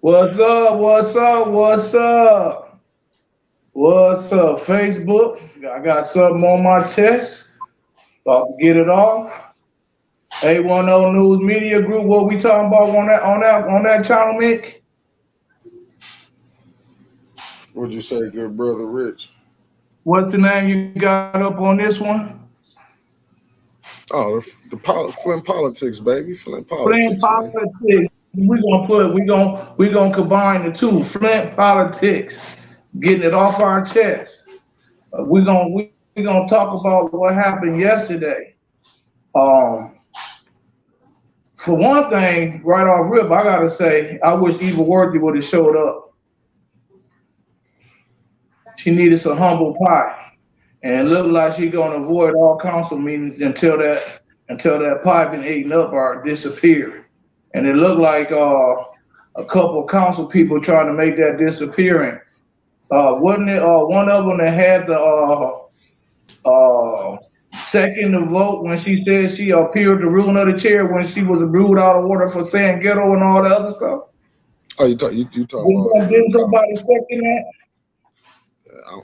What's up? What's up? What's up? What's up? Facebook. I got something on my chest. About to get it off. 810 News Media Group. What we talking about on that channel, Mick? What'd you say, good brother Rich? What's the name you got up on this one? Oh, the Flint Politics, baby. Flint Flint Politics, man. Politics. We gonna combine the two. Flint Politics. Getting it off our chest. We gonna talk about what happened yesterday. Um, for one thing, right off rip, I gotta say, I wish Eva Worthy would have showed up. She needed some humble pie, and it looked like she's gonna avoid all council meetings until that pie been eaten up or disappeared. And it looked like a couple of council people trying to make that disappearing. Wasn't it one of them that had the second to vote when she said she appeared to ruin of the chair when she was ruled out of order for saying ghetto and all the other stuff? Oh, you talking about? Didn't somebody second that?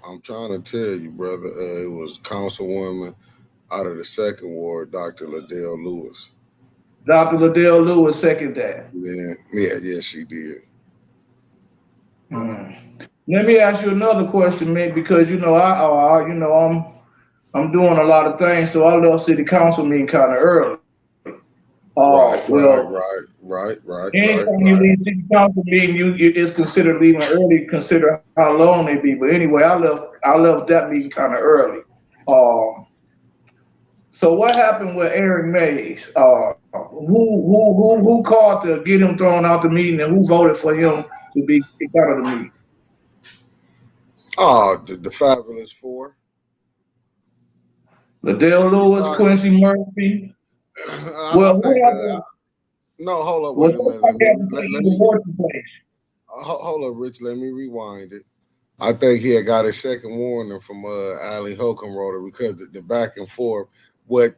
I'm trying to tell you, brother. It was Councilwoman out of the second ward, Dr. Liddell Lewis. Dr. Liddell Lewis seconded that. Yeah, she did. Let me ask you another question, Mick, because I'm doing a lot of things, so I left city council meeting kind of early. Anytime you leave city council meeting, it's considered leaving early, consider how long they be. But anyway, I left that meeting kind of early. So what happened with Eric Mays? Who called to get him thrown out the meeting, and who voted for him to be kicked out of the meeting? Oh, the Fabulous Four. Liddell Lewis, Quincy Murphy. No, hold up, wait a minute. Hold up, Rich. Let me rewind it. I think he had got his second warning from Ali Holcomb because the back and forth. What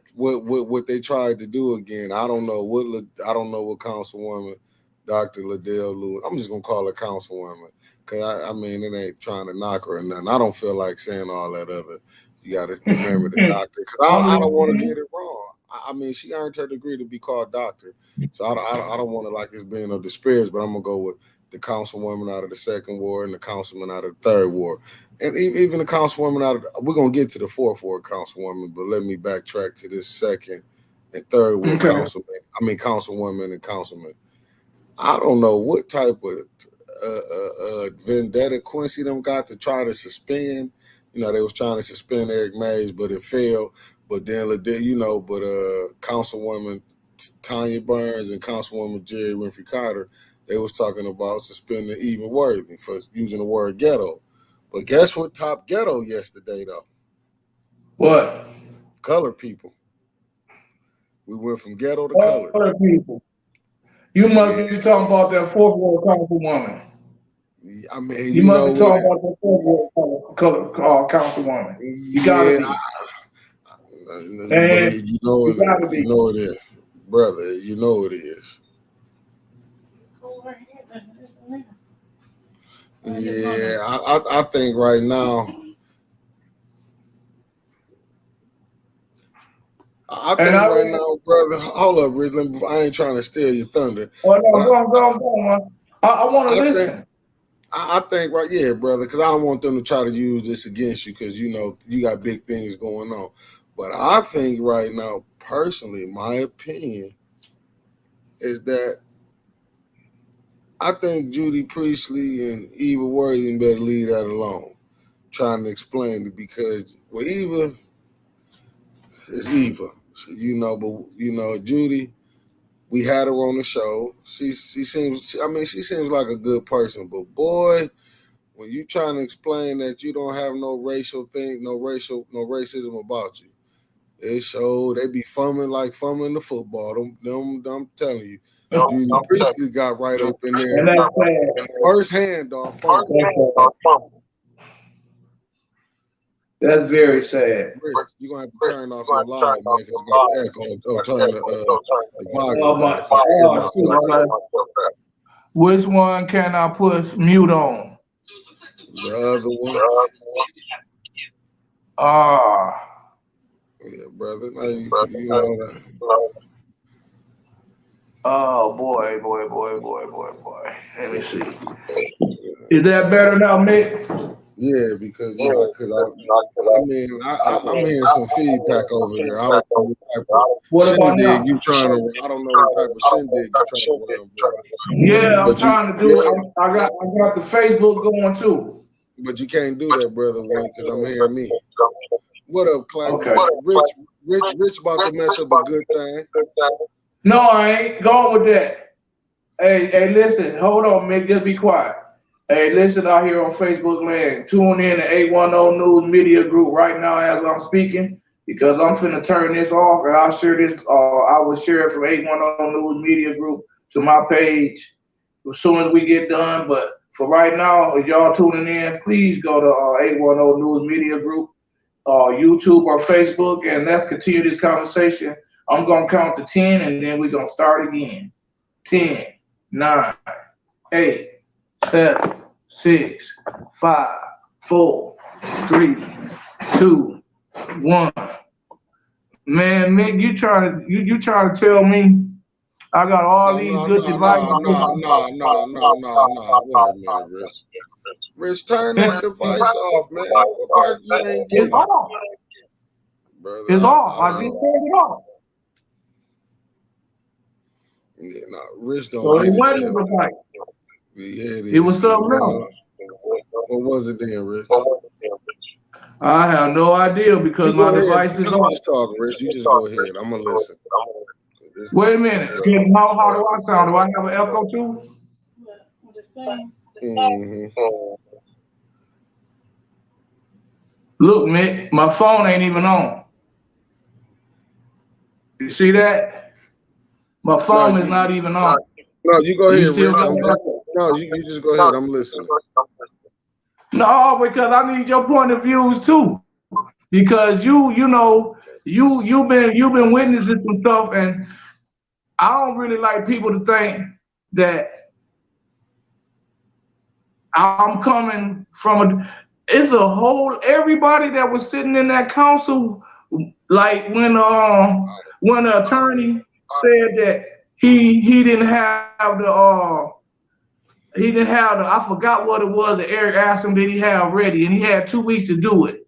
they tried to do again? I don't know what Councilwoman Dr. Liddell Lewis. I'm just gonna call her Councilwoman because I mean it ain't trying to knock her or nothing. I don't feel like saying all that other. You got to remember the doctor because I don't want to get it wrong. I mean, she earned her degree to be called doctor, so I don't want to like it's being a disparage, but I'm gonna go with the councilwoman out of the second ward and the councilman out of the third ward, and even the councilwoman out of. We're gonna get to the fourth ward councilwoman, but let me backtrack to this second and third ward councilwoman and councilman. I don't know what type of vendetta Quincy them got to try to suspend. You know, they was trying to suspend Eric Mays, but it failed. But then, Councilwoman Tanya Burns and Councilwoman Jerry Winfrey Carter, they was talking about suspending Eva Worthy for using the word ghetto. But guess what topped ghetto yesterday, though? What? Colored people. We went from ghetto to colored. Colored people. You must be talking about that fourth ward councilwoman. I mean, you must be talking about that fourth ward councilwoman. You gotta be. You know it is, brother. You know it is. Yeah, I think right now. Right now, brother. Hold up, Rich. I ain't trying to steal your thunder. Oh no, go. I want to listen. I think right, yeah, brother, because I don't want them to try to use this against you because you know you got big things going on. But I think right now, personally, my opinion is that I think Judy Priestley and Eva Worthing better leave that alone. Trying to explain it because well, Eva is Eva, but Judy. We had her on the show. She seems like a good person, but boy, when you trying to explain that you don't have no racial thing, no racism about you, it showed they be fumbling the football. I'm telling you, Judy Priestley got right up in there. First hand, dog. That's very sad. Rich, you're gonna have to turn off your line, man, because you got the echo. Or turn the volume down. So I hear myself. Which one can I put mute on? The other one. Yeah, brother. Now you know that. Oh boy. Let me see. Is that better now, Mick? Yeah, because I'm hearing some feedback over there. I don't know what type of shindig you trying to. I don't know what type of shindig you trying to run, brother. Yeah, I'm trying to do it. I got the Facebook going too. But you can't do that, brother, because I'm hearing me. What up, Clark? Okay. Rich about to mess up a good thing. No, I ain't going with that. Hey, listen, hold on, Mick, just be quiet. Hey, listen out here on Facebook land. Tune in to 810 News Media Group right now as I'm speaking, because I'm finna turn this off and I'll share this. I will share it from 810 News Media Group to my page as soon as we get done. But for right now, if y'all tuning in, please go to 810 News Media Group, YouTube or Facebook, and let's continue this conversation. I'm gonna count to 10 and then we're gonna start again. 10, 9, 8, 7, 6, 5, 4, 3, 2, 1. Man, Mick, you trying to tell me I got all these good devices? No. Wait a minute, Rich. Rich, turn that device off, man. What part you ain't getting? It's off. Brother, it's off. I just turned it off. Yeah, no, Rich don't so get it wasn't a device. Yeah, it was something else. What was it then, Rich? I have no idea because my device is on. Just talk, Rich. You just go ahead. I'm gonna listen. Wait a minute. How do I sound? Do I have an echo too? Look, Mick, my phone ain't even on. You see that? My phone is not even on. No, you go ahead, Rich. You just go ahead. I'm listening. No, because I need your point of views too. Because you've been witnessing some stuff, and I don't really like people to think that I'm coming from it's a whole everybody that was sitting in that council, like when the attorney said that he didn't have the I forgot what it was that Eric asked him did he have ready, and he had 2 weeks to do it.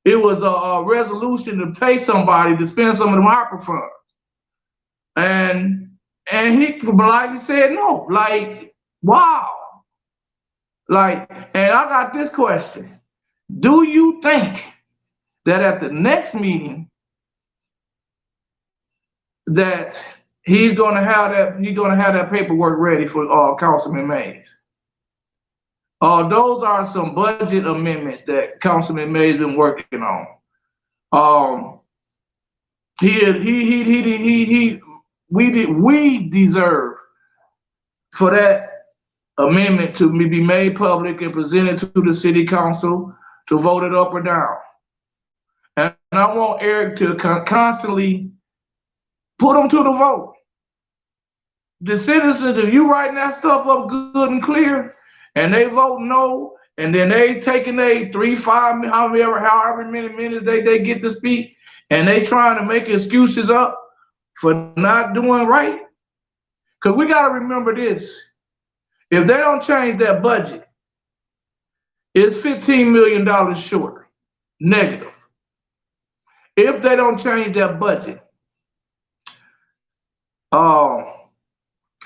It was a resolution to pay somebody to spend some of them ARPA funds. And he politely said no. Like, wow. Like, and I got this question. Do you think that at the next meeting that he's gonna have that paperwork ready for Councilman Mays? Those are some budget amendments that Councilman Mays been working on. We deserve for that amendment to be made public and presented to the city council to vote it up or down. And I want Eric to constantly put them to the vote. The citizens, if you writing that stuff up good and clear, and they vote no, and then they taking a 3, 5, however many minutes they get to speak, and they trying to make excuses up for not doing right. Because we got to remember this. If they don't change that budget, it's $15 million short, negative. If they don't change that budget,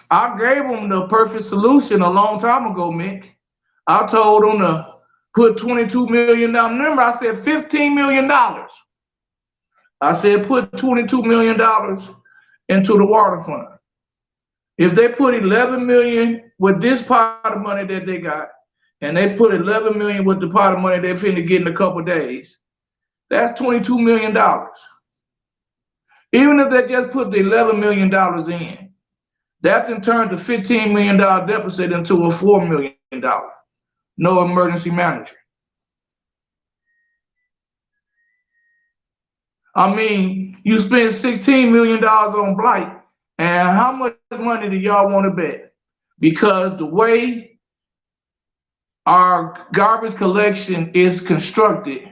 I gave them the perfect solution a long time ago, Mick. I told them to put $22 million down. Remember, I said $15 million. I said put $22 million into the water fund. If they put 11 million with this pot of money that they got, and they put 11 million with the pot of money they're finna get in a couple of days, that's $22 million. Even if they just put the $11 million in, that then turned the $15 million deficit into a $4 million. No emergency manager. I mean, you spend $16 million on blight, and how much money do y'all want to bet? Because the way our garbage collection is constructed,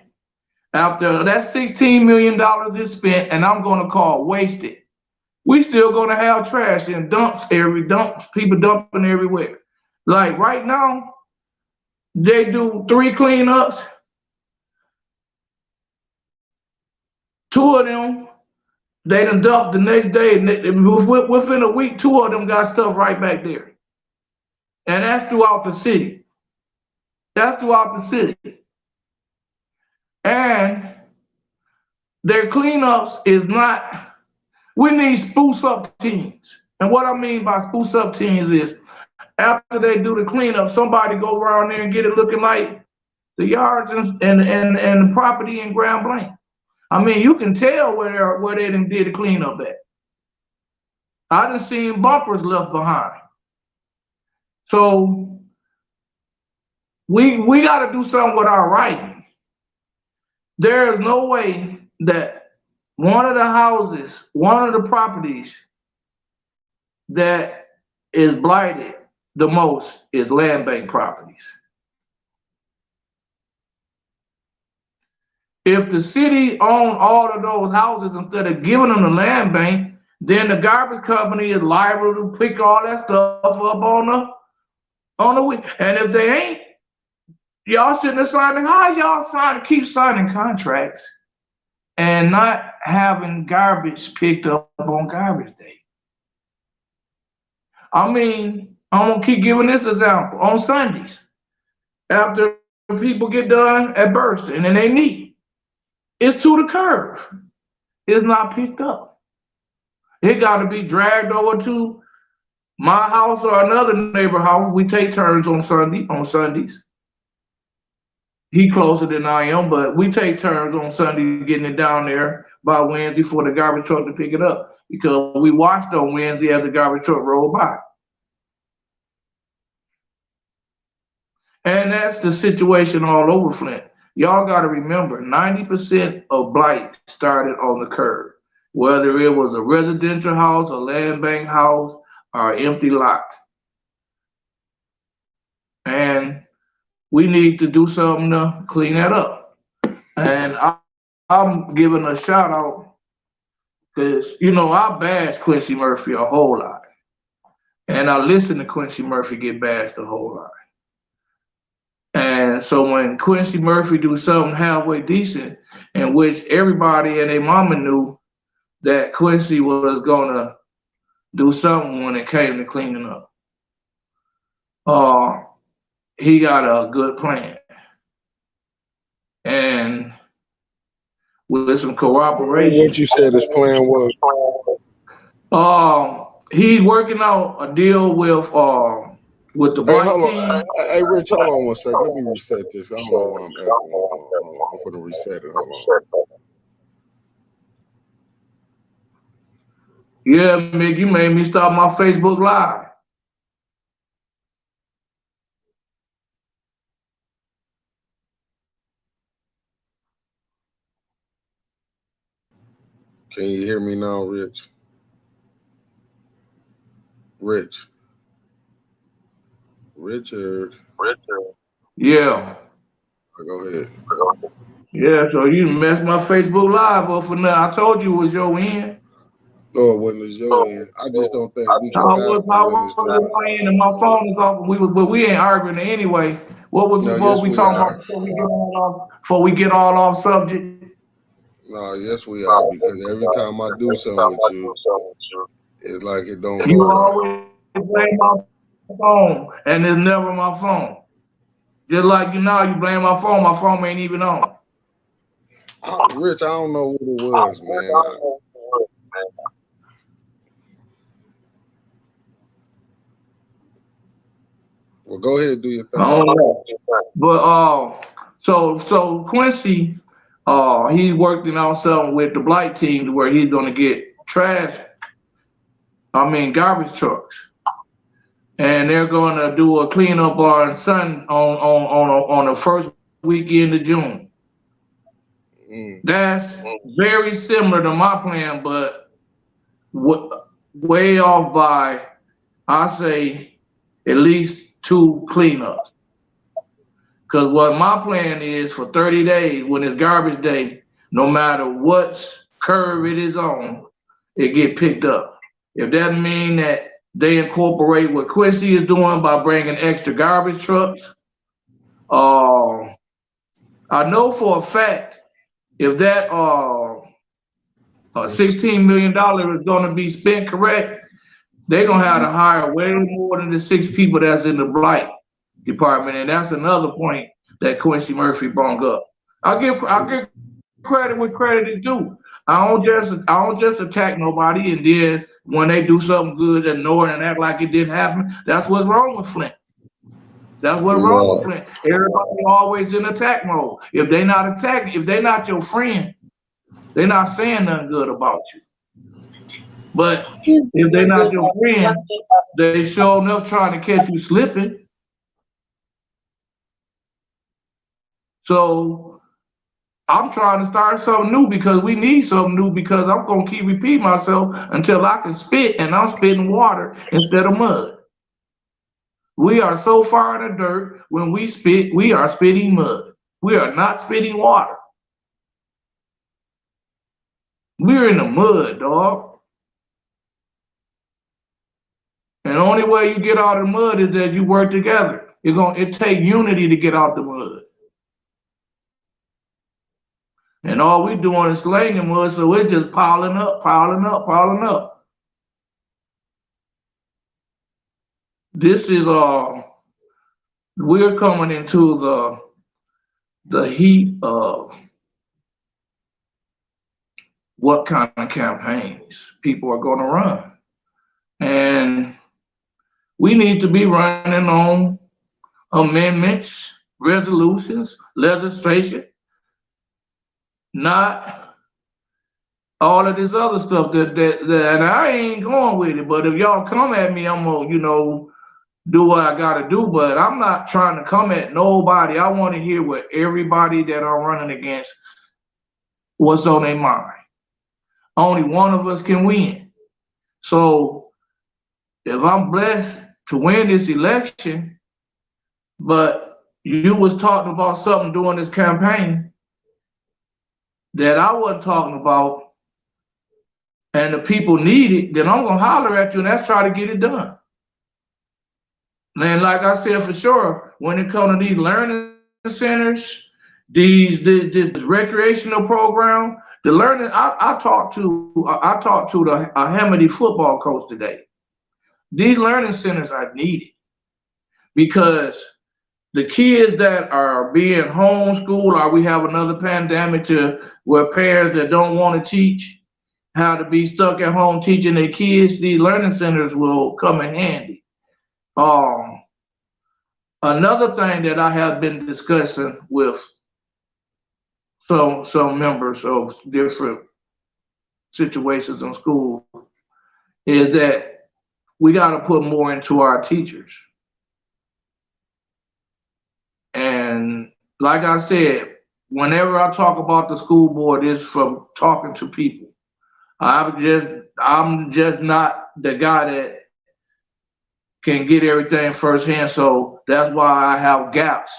after that $16 million is spent, and I'm going to call wasted, we still going to have trash in dumps, people dumping everywhere. Like right now, they do 3 cleanups. 2 of them, they done dumped the next day. Within a week, 2 of them got stuff right back there. And that's throughout the city. That's throughout the city. And their cleanups is not, we need spruce up teams. And what I mean by spruce up teams is after they do the cleanup, somebody go around there and get it looking like the yards and the property in Grand Blanc. I mean, you can tell where they done did the cleanup at. I done seen bumpers left behind. So we got to do something with our writing. There is no way that one of the houses, one of the properties that is blighted the most is land bank properties. If the city owned all of those houses instead of giving them the land bank, then the garbage company is liable to pick all that stuff up on the week. And if they ain't, y'all shouldn't have signed it. How y'all keep signing contracts and not having garbage picked up on garbage day? I mean, I'm gonna keep giving this example. On Sundays, after people get done at Burst and then they need, it's to the curb. It's not picked up. It got to be dragged over to my house or another neighbor house. We take turns on Sundays. He closer than I am, but we take turns on Sunday getting it down there by Wednesday for the garbage truck to pick it up, because we watched on Wednesday as the garbage truck rolled by. And that's the situation all over Flint. Y'all got to remember, 90% of blight started on the curb, whether it was a residential house, a land bank house, or an empty lot. And we need to do something to clean that up. And I'm giving a shout out because, you know, I bash Quincy Murphy a whole lot. And I listen to Quincy Murphy get bashed a whole lot. And so when Quincy Murphy do something halfway decent, in which everybody and their mama knew that Quincy was gonna do something when it came to cleaning up, he got a good plan. And with some cooperation. What you said his plan was? He's working out a deal with the black team. Hey, Rich, hold on one second. Let me reset this. I don't know why I'm echoing. I'm going to reset it. Hold on. Yeah, Mick, you made me stop my Facebook Live. Can you hear me now, Rich? Richard. Yeah. Go ahead. Yeah, so you messed my Facebook Live up for now. I told you it was your end. No, it wasn't your end. I just don't think we can. I was my end and my phone is off, but we ain't arguing anyway. What was before we talking about before we get all off subject? No, yes we are, because every time I do something with you, it's like it don't go. You always blame my phone, and it's never my phone. Just like you blame my phone ain't even on. Rich, I don't know what it was, man. Well, go ahead and do your thing. I don't know. But so Quincy, he's working on something with the blight team to where he's gonna get garbage trucks. And they're gonna do a cleanup on the first weekend of June. That's very similar to my plan, but way off by, I say, at least 2 cleanups. Because what my plan is for 30 days, when it's garbage day, no matter what curve it is on, it get picked up. If that mean that they incorporate what Quincy is doing by bringing extra garbage trucks, I know for a fact if that $16 million is going to be spent correct, they're going to have to hire way more than the 6 people that's in the blight department. And that's another point that Quincy Murphy brought up. I'll give credit where credit is due. I don't just attack nobody, and then when they do something good, ignore it and act like it didn't happen. That's what's wrong with Flint. That's what's wrong with Flint. Everybody always in attack mode. If they not attacking, if they not your friend, they're not saying nothing good about you. But if they're not your friend, they sure enough trying to catch you slipping. So I'm trying to start something new because we need something new, because I'm going to keep repeating myself until I can spit, and I'm spitting water instead of mud. We are so far in the dirt, when we spit, we are spitting mud. We are not spitting water. We're in the mud, dog. And the only way you get out of the mud is that you work together. It take unity to get out the mud. And all we doing is slanging mud, so it's just piling up, piling up, piling up. This is we're coming into the heat of what kind of campaigns people are going to run. And we need to be running on amendments, resolutions, legislation, not all of this other stuff that I ain't going with it. But if y'all come at me, I'm gonna, do what I gotta do. But I'm not trying to come at nobody. I want to hear what everybody that I'm running against, what's on their mind. Only one of us can win. So if I'm blessed to win this election, but you was talking about something during this campaign that I wasn't talking about, and the people need it, then I'm gonna holler at you, and let's try to get it done. And like I said, for sure, when it comes to these learning centers, this recreational program, the learning, I talked to the Hamady football coach today. These learning centers are needed because the kids that are being homeschooled, or we have another pandemic where parents that don't want to teach how to be stuck at home teaching their kids, these learning centers will come in handy. Another thing that I have been discussing with some members of different situations in school is that we got to put more into our teachers. And like I said, whenever I talk about the school board, it's from talking to people. I'm just not the guy that can get everything firsthand. So that's why I have gaps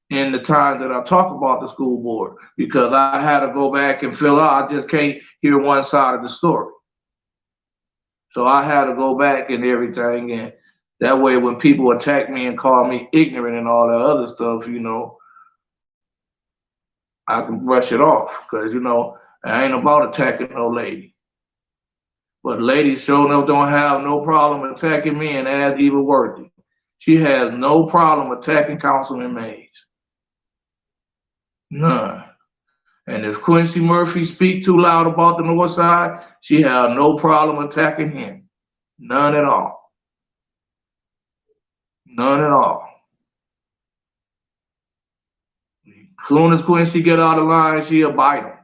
in the time that I talk about the school board, because I had to go back and fill out. I just can't hear one side of the story. So I had to go back and everything. And that way, when people attack me and call me ignorant and all that other stuff, I can brush it off, because, I ain't about attacking no lady. But ladies sure enough don't have no problem attacking me, and as Eva Worthy. She has no problem attacking Councilman Mays. None. And if Quincy Murphy speak too loud about the North Side, she has no problem attacking him. None at all. None at all. As soon as Quincy get out of line, she'll bite him.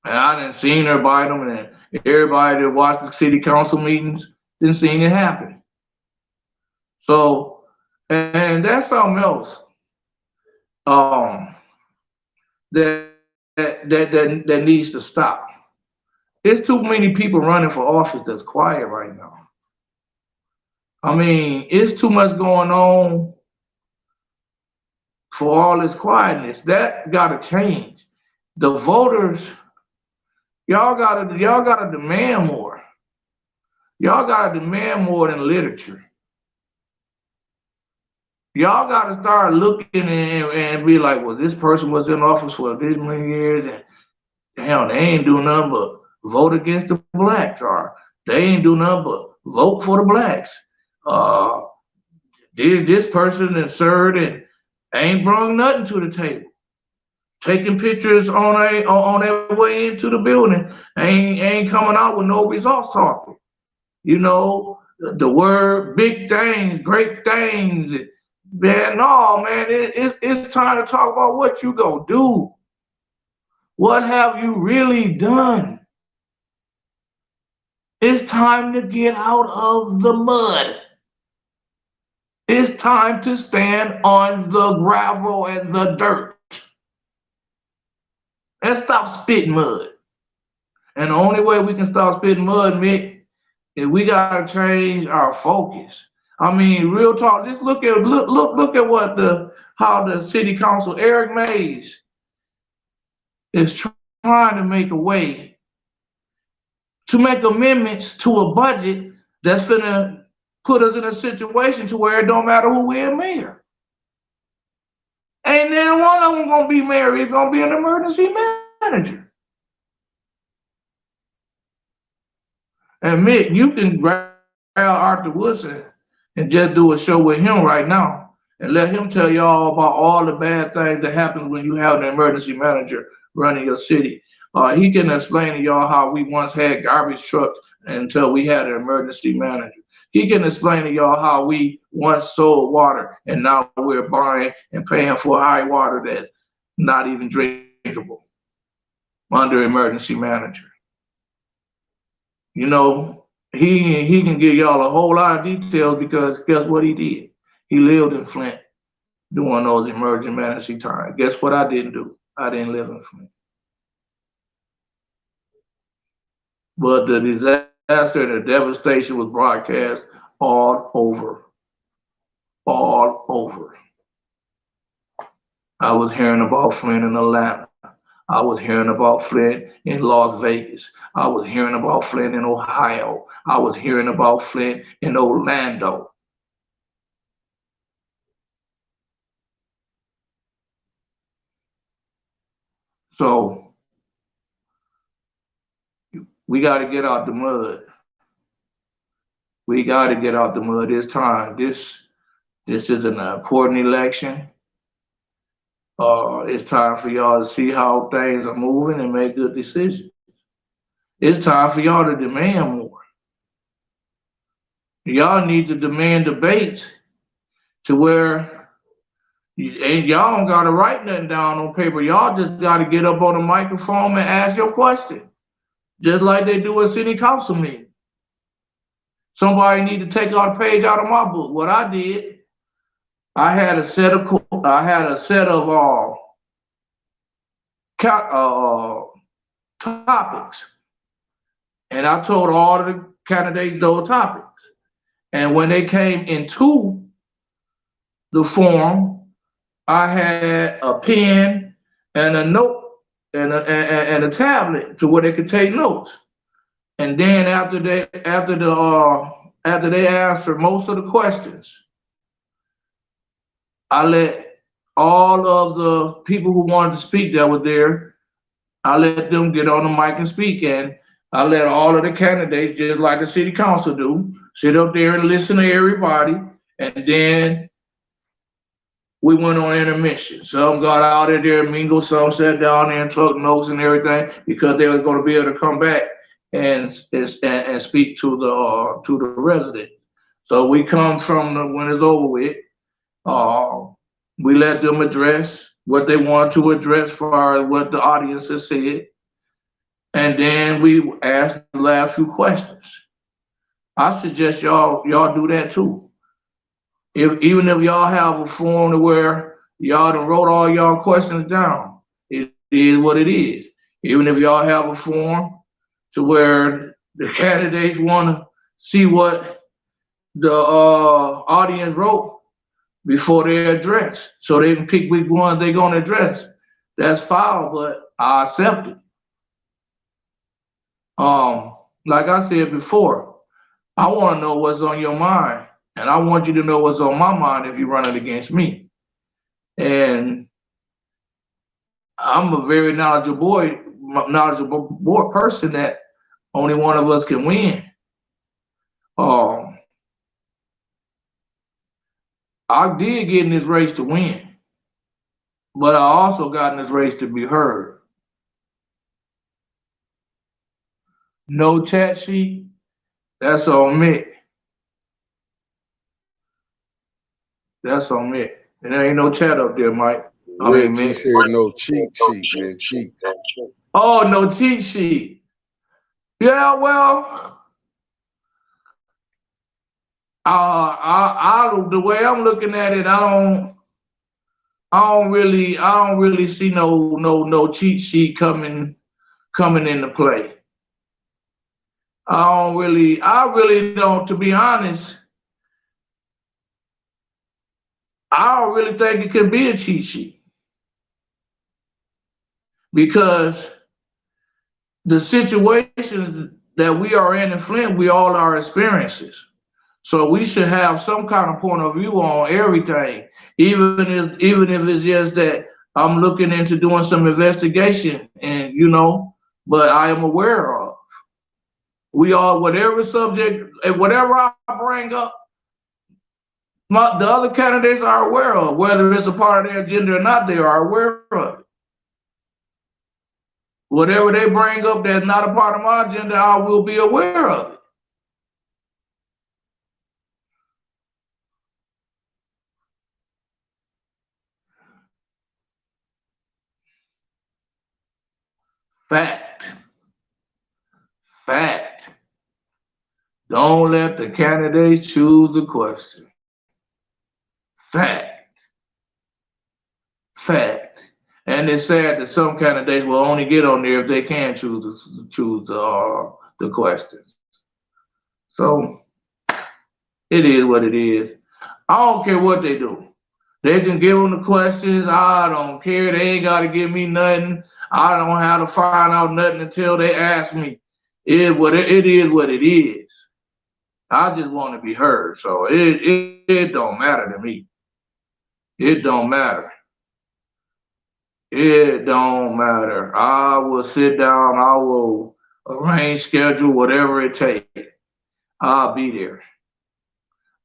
And I didn't seen her bite him, and everybody that watched the city council meetings didn't see it happen. So, and that's something else. That that needs to stop. There's too many people running for office that's quiet right now. I mean, it's too much going on for all this quietness. That gotta change. The voters, y'all gotta demand more. Y'all gotta demand more than literature. Y'all gotta start looking and be like, well, this person was in office for this many years, and damn, they ain't do nothing but vote against the blacks, or they ain't do nothing but vote for the blacks. This person and served and ain't brought nothing to the table. Taking pictures on their way into the building, ain't coming out with no results talking. You know, the word big things, great things. Man, no, man, it's time to talk about what you gonna do. What have you really done? It's time to get out of the mud. It's time to stand on the gravel and the dirt. Let's stop spitting mud. And the only way we can stop spitting mud, Mick, is we gotta change our focus. I mean, real talk. Just look at what how the city council, Eric Mays, is trying to make a way to make amendments to a budget that's gonna put us in a situation to where it don't matter who we're mayor. Ain't then one of them gonna be mayor. It's gonna be an emergency manager. And Mick, you can grab Arthur Woodson and just do a show with him right now and let him tell y'all about all the bad things that happen when you have an emergency manager running your city. He can explain to y'all how we once had garbage trucks until we had an emergency manager. He can explain to y'all how we once sold water and now we're buying and paying for high water that's not even drinkable under emergency manager. You know, he can give y'all a whole lot of details because guess what he did? He lived in Flint during those emergency times. Guess what I didn't do? I didn't live in Flint. But the disaster and the devastation was broadcast all over. All over. I was hearing about Flint in Atlanta. I was hearing about Flint in Las Vegas. I was hearing about Flint in Ohio. I was hearing about Flint in Orlando. So we got to get out the mud. We got to get out the mud. It's time. This is an important election. It's time for y'all to see how things are moving and make good decisions. It's time for y'all to demand more. Y'all need to demand debates to where y'all don't gotta write nothing down on paper. Y'all just gotta get up on the microphone and ask your question, just like they do at city council meeting. Somebody need to take out a page out of my book. What I did, I had a set of topics, and I told all of the candidates those topics. And when they came into the forum, I had a pen and a note and a tablet to where they could take notes. And then after they answered most of the questions, I let all of the people who wanted to speak that were there, I let them get on the mic and speak. And I let all of the candidates, just like the city council do, sit up there and listen to everybody. And then we went on intermission. Some got out of there and mingled, some sat down there and took notes and everything because they were going to be able to come back and speak to the resident. So we come from when it's over with. We let them address what they want to address as far as what the audience has said. And then we asked the last few questions. I suggest y'all do that too. Even if y'all have a form to where y'all done wrote all y'all questions down, it is what it is. Even if y'all have a forum to where the candidates want to see what the audience wrote before they address, so they can pick which ones they're gonna address. That's foul, but I accept it. Like I said before, I want to know what's on your mind, and I want you to know what's on my mind if you're running against me. And I'm a very knowledgeable person that only one of us can win. I did get in this race to win, but I also got in this race to be heard. No chat sheet, that's on me. That's on me. And there ain't no chat up there, Mike. Rich, he said no cheat sheet, man. Cheat. Oh, no cheat sheet. Yeah, well, the way I'm looking at it, I don't really see no cheat sheet coming into play. I really don't, to be honest. I don't really think it could be a cheat sheet because the situations that we are in Flint, we all are experiences. So we should have some kind of point of view on everything, even if it's just that I'm looking into doing some investigation, and but I am aware of. We all, whatever subject, whatever I bring up, the other candidates are aware of, whether it's a part of their agenda or not. They are aware of it. Whatever they bring up that's not a part of my agenda, I will be aware of it. Fact. Don't let the candidates choose the question. Fact. And it's sad that some candidates will only get on there if they can choose the questions. So it is what it is. I don't care what they do. They can give them the questions. I don't care. They ain't got to give me nothing. I don't have to find out nothing until they ask me. It is what it is. I just want to be heard. So it don't matter to me. It don't matter. It don't matter. I will sit down. I will arrange schedule, whatever it takes. I'll be there.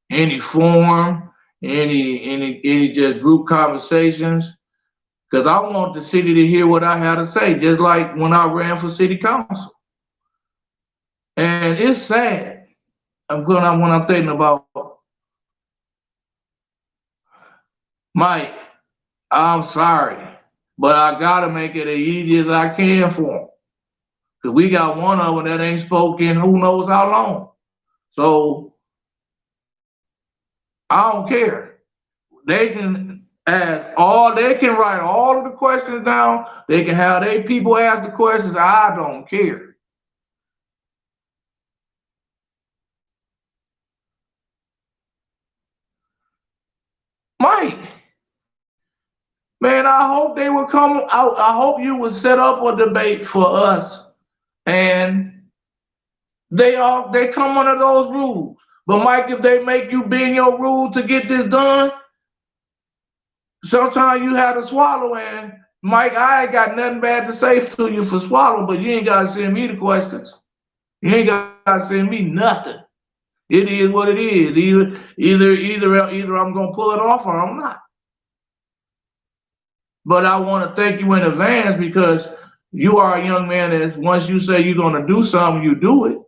Any forum, any just group conversations, because I want the city to hear what I had to say, just like when I ran for city council. And it's sad. When I'm thinking about Mike, I'm sorry, but I gotta make it as easy as I can for him. Cause we got one of them that ain't spoken who knows how long. So I don't care. They can they can write all of the questions down. They can have their people ask the questions. I don't care. Mike, man, I hope they would come out. I hope you would set up a debate for us, and they come under those rules. But Mike, if they make you bend your rules to get this done, sometimes you have to swallow. And Mike, I ain't got nothing bad to say to you for swallowing, but you ain't got to send me the questions. You ain't got to send me nothing. It is what it is. Either I'm gonna pull it off or I'm not. But I want to thank you in advance because you are a young man that once you say you're gonna do something, you do it.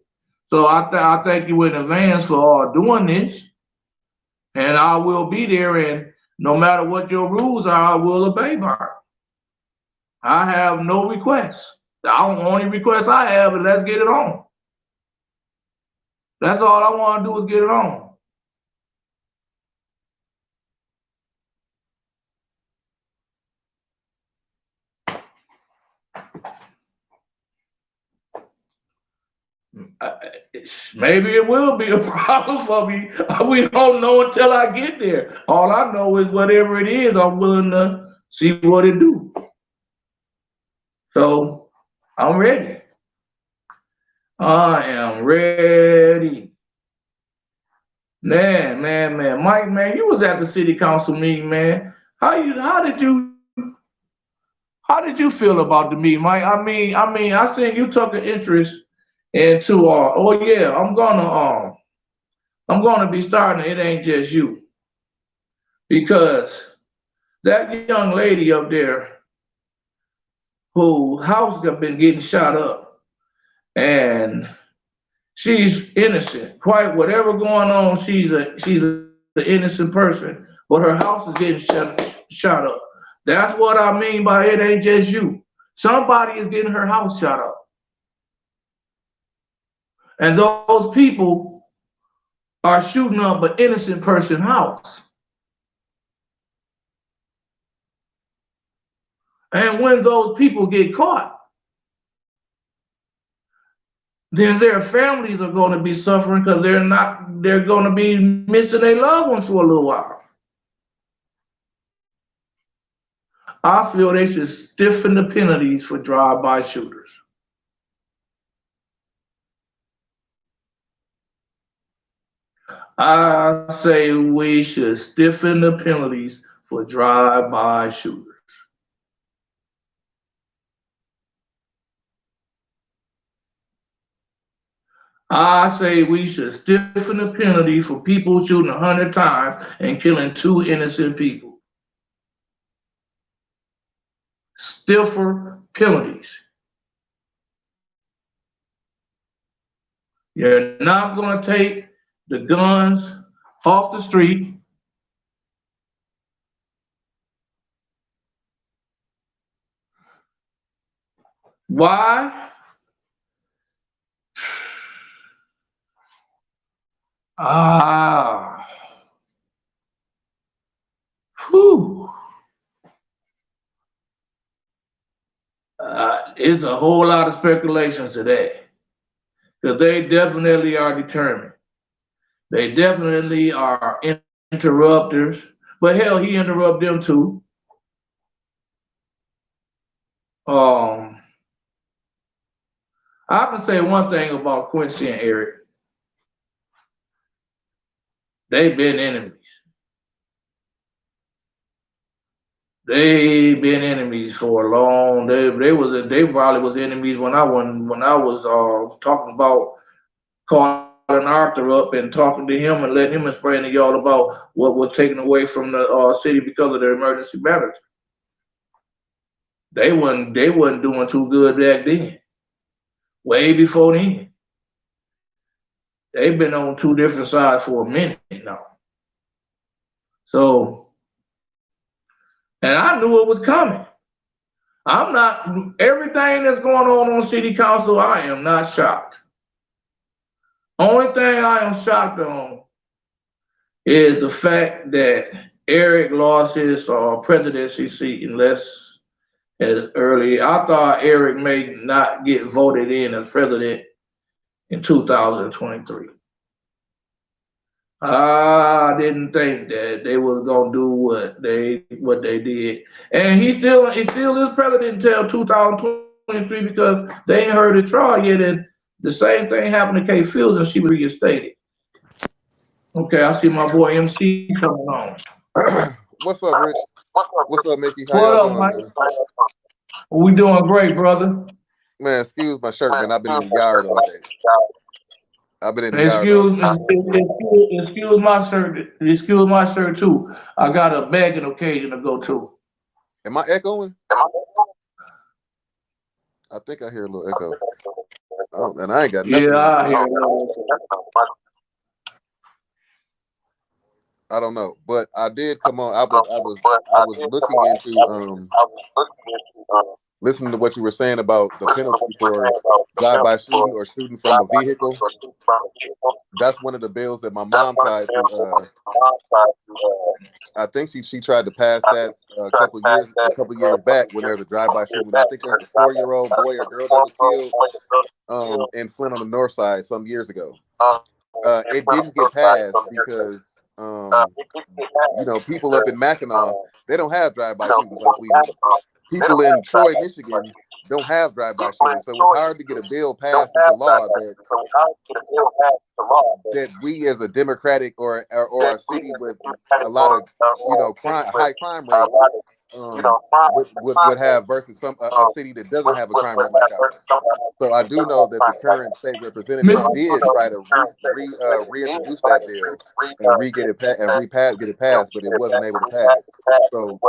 So I thank you in advance for doing this, and I will be there. And no matter what your rules are, I will obey by it. I have no requests. The only request I have is let's get it on. That's all I want to do is get it on. maybe it will be a problem for me. We don't know until I get there. All I know is whatever it is, I'm willing to see what it do. So I'm ready. I am ready. Man. Mike, man, you was at the city council meeting, man. How did you feel about the meeting, Mike? I seen you took an interest into oh yeah, I'm gonna be starting It Ain't Just You, because that young lady up there whose house got been getting shot up, and she's innocent. Quite whatever going on, she's an innocent person, but her house is getting shot up. That's what I mean by It Ain't Just You. Somebody is getting her house shot up. And those people are shooting up an innocent person's house. And when those people get caught, then their families are going to be suffering because they're going to be missing their loved ones for a little while. I feel they should stiffen the penalties for drive-by shooters. I say we should stiffen the penalties for drive-by shooters. I say we should stiffen the penalty for people shooting 100 times and killing 2 innocent people. Stiffer penalties. You're not going to take the guns off the street. Why? Whew. It's a whole lot of speculations today, because they definitely are determined. They definitely are interrupters, but hell, he interrupted them too. I can say one thing about Quincy and Eric. They've been enemies. They've been enemies for a long. They probably was enemies when I was talking about calling Arthur up and talking to him and letting him explain to y'all about what was taken away from the city because of their emergency matters. They wasn't doing too good back then. Way before then. They've been on 2 different sides for a minute now. So, and I knew it was coming. Everything that's going on city council, I am not shocked. Only thing I am shocked on is the fact that Eric lost his presidency seat in less as early. I thought Eric may not get voted in as president in 2023. I didn't think that they was gonna do what they did, and he still is president until 2023 because they ain't heard the trial yet. And the same thing happened to Kay Fields, and she was reinstated. Okay, I see my boy MC coming on. What's up, Rich? What's up, Mickey? How y'all doing, Mike? Man? We doing great, brother. Man, excuse my shirt, man. I've been in the yard all day. I've been in the yard. Excuse my shirt. Excuse my shirt too. I got a begging occasion to go to. Am I echoing? I think I hear a little echo. Oh, and I ain't got nothing. Yeah, I hear. I don't know, but I did come on. I was looking into listening to what you were saying about the penalty for drive-by shooting or shooting from a vehicle. That's one of the bills that my mom tried to. I think she tried to pass that a couple years back when there was a drive-by shooting. I think there was a 4-year-old boy or girl that was killed in Flint on the north side some years ago. It didn't get passed because people up in Mackinac, they don't have drive-by shootings like we do. People in Troy, Michigan don't have drive-by shootings, so it's hard to get a bill passed into law that we as a democratic or a city with a lot of high crime rate would have versus a city that doesn't have a crime rate like ours. So I do know that the current state representative did try to reintroduce that bill and get it passed, but it wasn't able to pass. So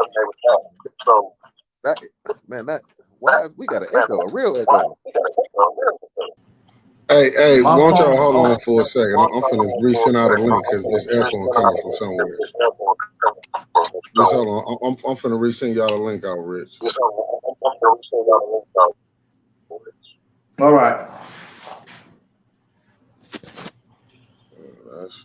why we got an echo, a real echo. Hey, won't y'all hold on for a second? I'm finna resend out a link because this echo coming from somewhere. Just hold on. I'm finna resend y'all a link out, Rich. All right. That's